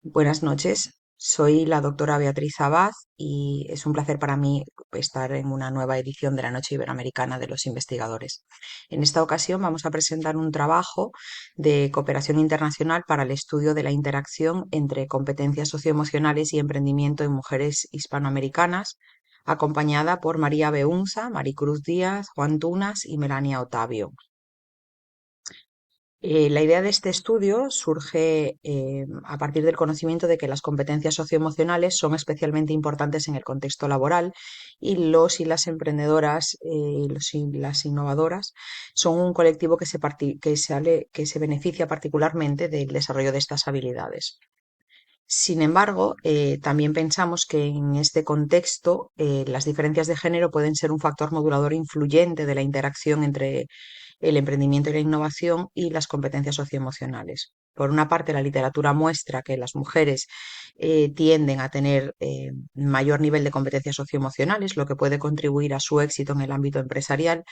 Buenas noches, soy la doctora Beatriz Abad y es un placer para mí estar en una nueva edición de la Noche Iberoamericana de los Investigadores. En esta ocasión vamos a presentar un trabajo de cooperación internacional para el estudio de la interacción entre competencias socioemocionales y emprendimiento en mujeres hispanoamericanas, acompañada por María Beunza, Maricruz Díaz, Juan Tunas y Melania Otavio. La idea de este estudio surge a partir del conocimiento de que las competencias socioemocionales son especialmente importantes en el contexto laboral y los y las emprendedoras los y las innovadoras son un colectivo que se beneficia particularmente del desarrollo de estas habilidades. Sin embargo, también pensamos que en este contexto las diferencias de género pueden ser un factor modulador influyente de la interacción entre el emprendimiento y la innovación y las competencias socioemocionales. Por una parte, la literatura muestra que las mujeres tienden a tener mayor nivel de competencias socioemocionales, lo que puede contribuir a su éxito en el ámbito empresarial,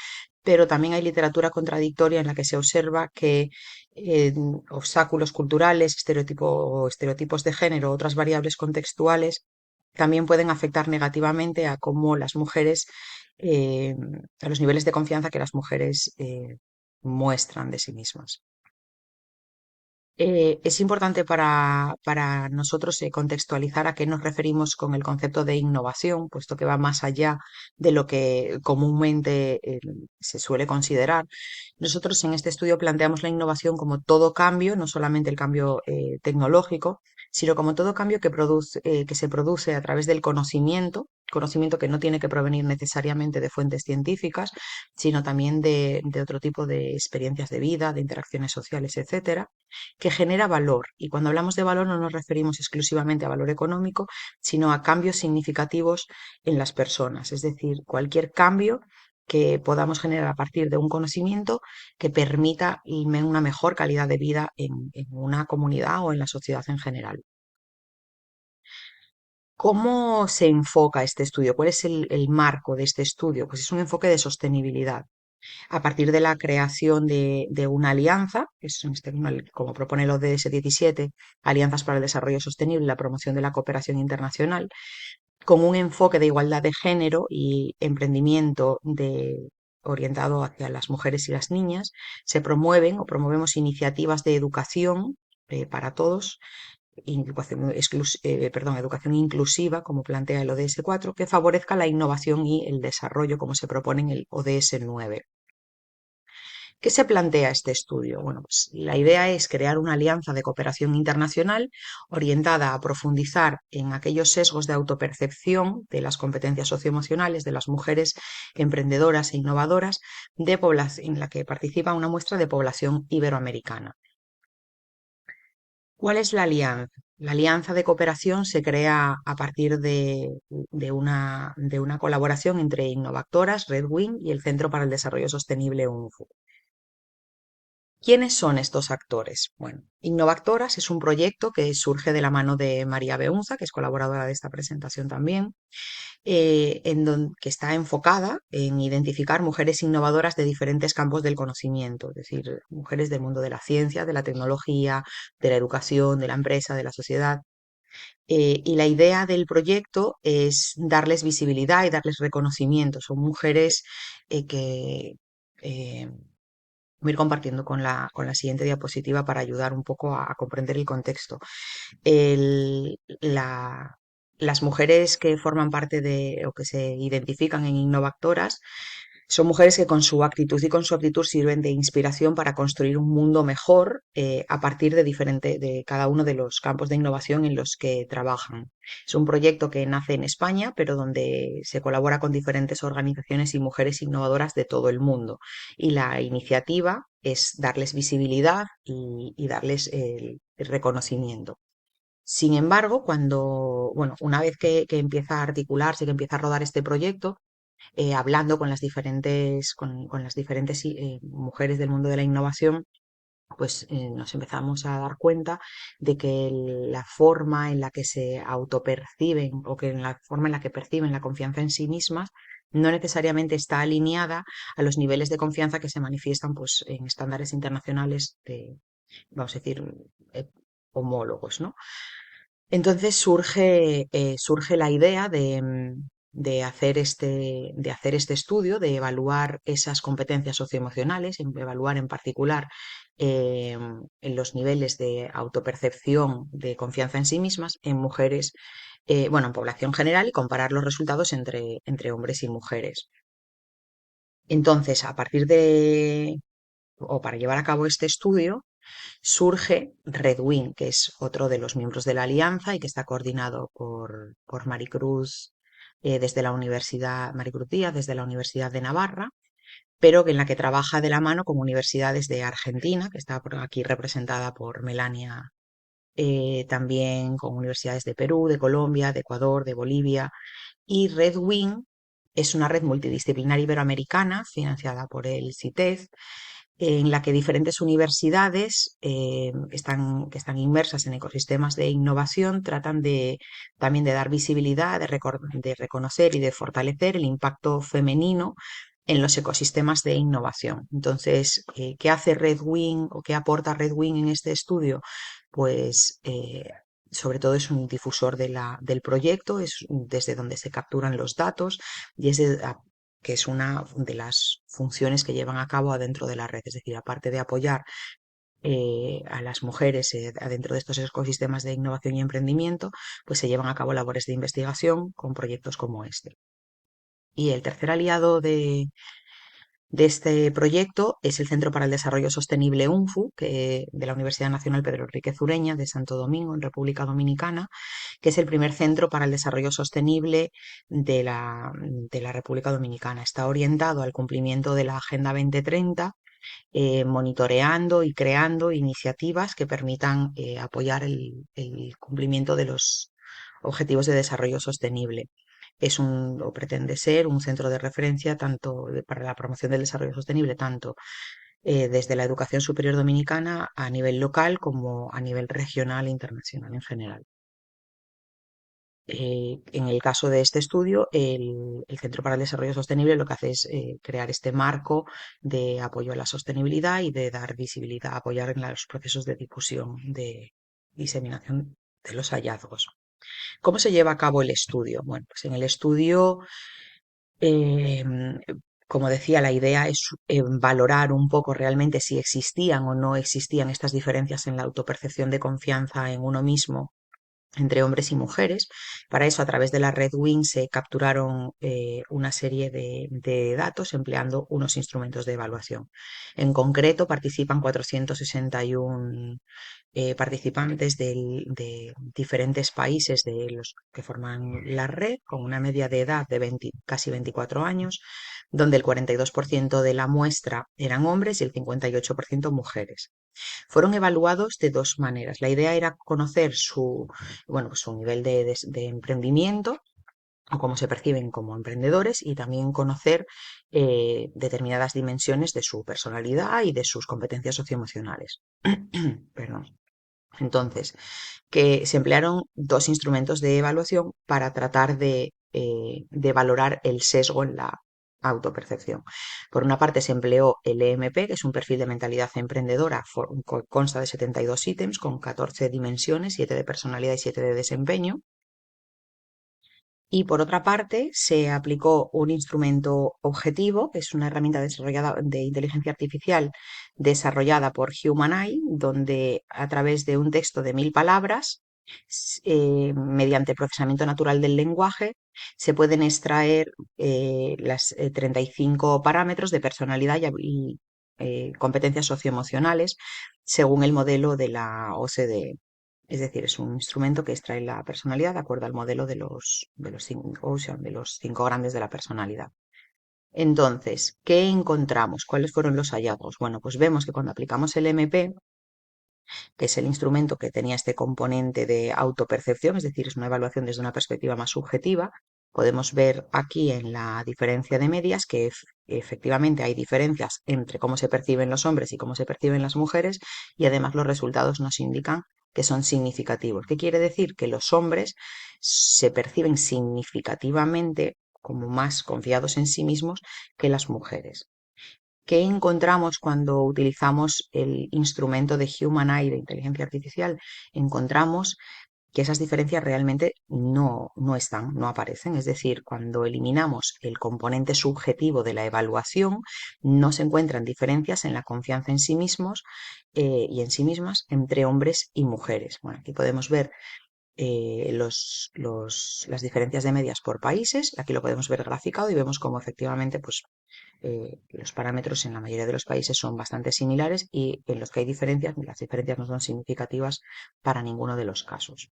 pero también hay literatura contradictoria en la que se observa que eh, obstáculos culturales, estereotipos de género, otras variables contextuales, también pueden afectar negativamente a cómo las mujeres, eh, a los niveles de confianza que las mujeres muestran de sí mismas. Es importante para nosotros contextualizar a qué nos referimos con el concepto de innovación, puesto que va más allá de lo que comúnmente se suele considerar. Nosotros en este estudio planteamos la innovación como todo cambio, no solamente el cambio tecnológico, sino como todo cambio que se produce a través del conocimiento que no tiene que provenir necesariamente de fuentes científicas, sino también de otro tipo de experiencias de vida, de interacciones sociales, etcétera, que genera valor. Y cuando hablamos de valor no nos referimos exclusivamente a valor económico, sino a cambios significativos en las personas. Es decir, cualquier cambio que podamos generar a partir de un conocimiento que permita una mejor calidad de vida en una comunidad o en la sociedad en general. ¿Cómo se enfoca este estudio? ¿Cuál es el marco de este estudio? Pues es un enfoque de sostenibilidad a partir de la creación de una alianza, que es como propone el ODS 17, Alianzas para el Desarrollo Sostenible y la Promoción de la Cooperación Internacional, con un enfoque de igualdad de género y emprendimiento orientado hacia las mujeres y las niñas. Se promueven o promovemos iniciativas de educación para todos, educación inclusiva, como plantea el ODS 4, que favorezca la innovación y el desarrollo, como se propone en el ODS 9. ¿Qué se plantea este estudio? Bueno, pues la idea es crear una alianza de cooperación internacional orientada a profundizar en aquellos sesgos de autopercepción de las competencias socioemocionales de las mujeres emprendedoras e innovadoras en la que participa una muestra de población iberoamericana. ¿Cuál es la alianza? La alianza de cooperación se crea a partir de una colaboración entre Innovactoras, Red Wing y el Centro para el Desarrollo Sostenible UNFU. ¿Quiénes son estos actores? Bueno, Innovactoras es un proyecto que surge de la mano de María Beunza, que es colaboradora de esta presentación también, que está enfocada en identificar mujeres innovadoras de diferentes campos del conocimiento, es decir, mujeres del mundo de la ciencia, de la tecnología, de la educación, de la empresa, de la sociedad. Y la idea del proyecto es darles visibilidad y darles reconocimiento. Son mujeres que eh, voy a ir compartiendo con la siguiente diapositiva para ayudar un poco a comprender el contexto. El- la- las mujeres que forman parte de o que se identifican en Innovactoras son mujeres que con su actitud y con su aptitud sirven de inspiración para construir un mundo mejor a partir de cada uno de los campos de innovación en los que trabajan. Es un proyecto que nace en España, pero donde se colabora con diferentes organizaciones y mujeres innovadoras de todo el mundo. Y la iniciativa es darles visibilidad y darles el reconocimiento. Sin embargo, una vez que empieza a articularse, que empieza a rodar este proyecto, hablando con las diferentes mujeres del mundo de la innovación, pues nos empezamos a dar cuenta de que la forma en la que se autoperciben o que en la forma en la que perciben la confianza en sí mismas no necesariamente está alineada a los niveles de confianza que se manifiestan pues, en estándares internacionales de, vamos a decir, eh, homólogos, ¿no? Entonces surge la idea de hacer este estudio, de evaluar esas competencias socioemocionales, evaluar en particular en los niveles de autopercepción, de confianza en sí mismas en mujeres, bueno, en población general y comparar los resultados entre hombres y mujeres. Entonces, o para llevar a cabo este estudio, surge Redwing, que es otro de los miembros de la alianza y que está coordinado por Maricruz desde la Universidad, Maricruz Díaz desde la Universidad de Navarra, pero en la que trabaja de la mano con universidades de Argentina, que está aquí representada por Melania, también con universidades de Perú, de Colombia, de Ecuador, de Bolivia. Y Redwing es una red multidisciplinar iberoamericana financiada por el CITES, en la que diferentes universidades que están inmersas en ecosistemas de innovación tratan también de dar visibilidad, de reconocer y de fortalecer el impacto femenino en los ecosistemas de innovación. Entonces, ¿qué hace Redwing o qué aporta Redwing en este estudio? Pues sobre todo es un difusor del proyecto, es desde donde se capturan los datos y que es una de las funciones que llevan a cabo adentro de la red. Es decir, aparte de apoyar a las mujeres adentro de estos ecosistemas de innovación y emprendimiento, pues se llevan a cabo labores de investigación con proyectos como este. Y el tercer aliado de este proyecto es el Centro para el Desarrollo Sostenible UNFU, de la Universidad Nacional Pedro Enríquez Ureña de Santo Domingo, en República Dominicana, que es el primer centro para el desarrollo sostenible de la República Dominicana. Está orientado al cumplimiento de la Agenda 2030, monitoreando y creando iniciativas que permitan apoyar el cumplimiento de los objetivos de desarrollo sostenible. O pretende ser un centro de referencia para la promoción del desarrollo sostenible, tanto desde la educación superior dominicana a nivel local como a nivel regional e internacional en general. En el caso de este estudio, el Centro para el Desarrollo Sostenible lo que hace es crear este marco de apoyo a la sostenibilidad y de dar visibilidad, apoyar en los procesos de difusión, de diseminación de los hallazgos. ¿Cómo se lleva a cabo el estudio? Bueno, pues en el estudio, em, como decía, la idea es valorar un poco realmente si existían o no existían estas diferencias en la autopercepción de confianza en uno mismo entre hombres y mujeres. Para eso, a través de la red WIN se capturaron una serie de datos empleando unos instrumentos de evaluación. En concreto, participan 461 participantes de diferentes países de los que forman la red, con una media de edad de casi 24 años, donde el 42% de la muestra eran hombres y el 58% mujeres. Fueron evaluados de dos maneras. La idea era conocer bueno, pues su nivel de emprendimiento o cómo se perciben como emprendedores y también conocer determinadas dimensiones de su personalidad y de sus competencias socioemocionales. Perdón. Entonces, que se emplearon dos instrumentos de evaluación para tratar de valorar el sesgo en la autopercepción. Por una parte se empleó el EMP, que es un perfil de mentalidad emprendedora, consta de 72 ítems con 14 dimensiones, 7 de personalidad y 7 de desempeño. Y por otra parte, se aplicó un instrumento objetivo, que es una herramienta desarrollada de inteligencia artificial desarrollada por HumanEye, donde a través de un texto de 1000 palabras, mediante procesamiento natural del lenguaje, se pueden extraer las 35 parámetros de personalidad y competencias socioemocionales según el modelo de la OCDE. Es decir, es un instrumento que extrae la personalidad de acuerdo al modelo de los cinco grandes de la personalidad. Entonces, ¿qué encontramos? ¿Cuáles fueron los hallazgos? Bueno, pues vemos que cuando aplicamos el MP, que es el instrumento que tenía este componente de autopercepción, es decir, es una evaluación desde una perspectiva más subjetiva, podemos ver aquí en la diferencia de medias que efectivamente hay diferencias entre cómo se perciben los hombres y cómo se perciben las mujeres y además los resultados nos indican que son significativos. ¿Qué quiere decir? Que los hombres se perciben significativamente como más confiados en sí mismos que las mujeres. ¿Qué encontramos cuando utilizamos el instrumento de Human Eye de inteligencia artificial? Encontramos que esas diferencias realmente no están, no aparecen. Es decir, cuando eliminamos el componente subjetivo de la evaluación, no se encuentran diferencias en la confianza en sí mismos y en sí mismas entre hombres y mujeres. Bueno, aquí podemos ver las diferencias de medias por países. Aquí lo podemos ver graficado y vemos cómo efectivamente pues, los parámetros en la mayoría de los países son bastante similares y en los que hay diferencias, las diferencias no son significativas para ninguno de los casos.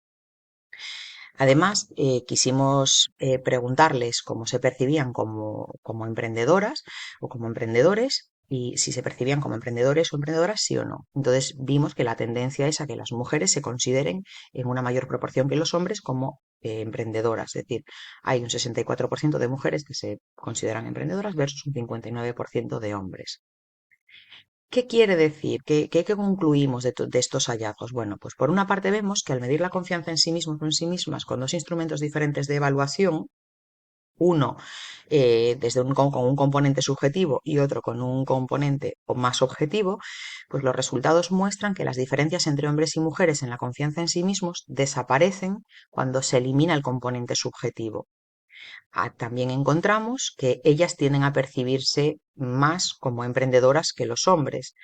Además, quisimos preguntarles cómo se percibían como emprendedoras o como emprendedores y si se percibían como emprendedores o emprendedoras, sí o no. Entonces vimos que la tendencia es a que las mujeres se consideren en una mayor proporción que los hombres como emprendedoras. Es decir, hay un 64% de mujeres que se consideran emprendedoras versus un 59% de hombres. ¿Qué quiere decir? ¿Qué concluimos de estos hallazgos? Bueno, pues por una parte vemos que al medir la confianza en sí mismos o en sí mismas con dos instrumentos diferentes de evaluación, uno con un componente subjetivo y otro con un componente o más objetivo, pues los resultados muestran que las diferencias entre hombres y mujeres en la confianza en sí mismos desaparecen cuando se elimina el componente subjetivo. También encontramos que ellas tienden a percibirse más como emprendedoras que los hombres.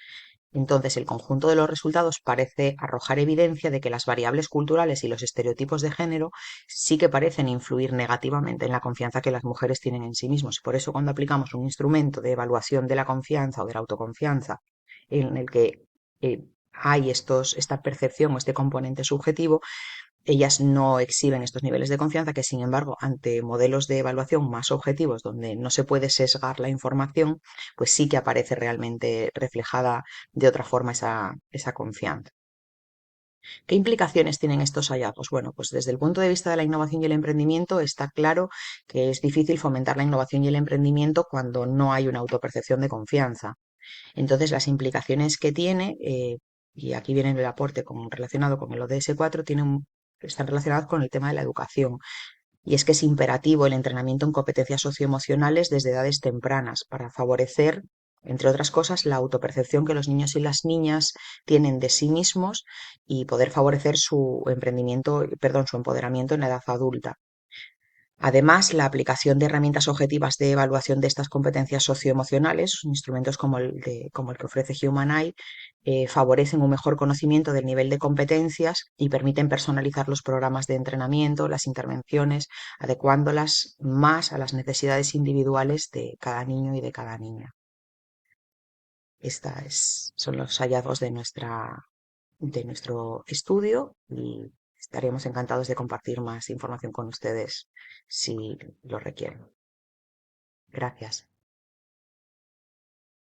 Entonces, el conjunto de los resultados parece arrojar evidencia de que las variables culturales y los estereotipos de género sí que parecen influir negativamente en la confianza que las mujeres tienen en sí mismos. Por eso, cuando aplicamos un instrumento de evaluación de la confianza o de la autoconfianza en el que hay esta percepción o este componente subjetivo, ellas no exhiben estos niveles de confianza que, sin embargo, ante modelos de evaluación más objetivos, donde no se puede sesgar la información, pues sí que aparece realmente reflejada de otra forma esa confianza. ¿Qué implicaciones tienen estos hallazgos? Bueno, pues desde el punto de vista de la innovación y el emprendimiento está claro que es difícil fomentar la innovación y el emprendimiento cuando no hay una autopercepción de confianza. Entonces, las implicaciones que tiene, y aquí viene el aporte relacionado con el ODS 4, están relacionadas con el tema de la educación. Y es que es imperativo el entrenamiento en competencias socioemocionales desde edades tempranas para favorecer, entre otras cosas, la autopercepción que los niños y las niñas tienen de sí mismos y poder favorecer su empoderamiento en la edad adulta. Además, la aplicación de herramientas objetivas de evaluación de estas competencias socioemocionales, instrumentos como el que ofrece HumanEye, favorecen un mejor conocimiento del nivel de competencias y permiten personalizar los programas de entrenamiento, las intervenciones, adecuándolas más a las necesidades individuales de cada niño y de cada niña. Son los hallazgos de nuestro estudio y estaremos encantados de compartir más información con ustedes si lo requieren. Gracias.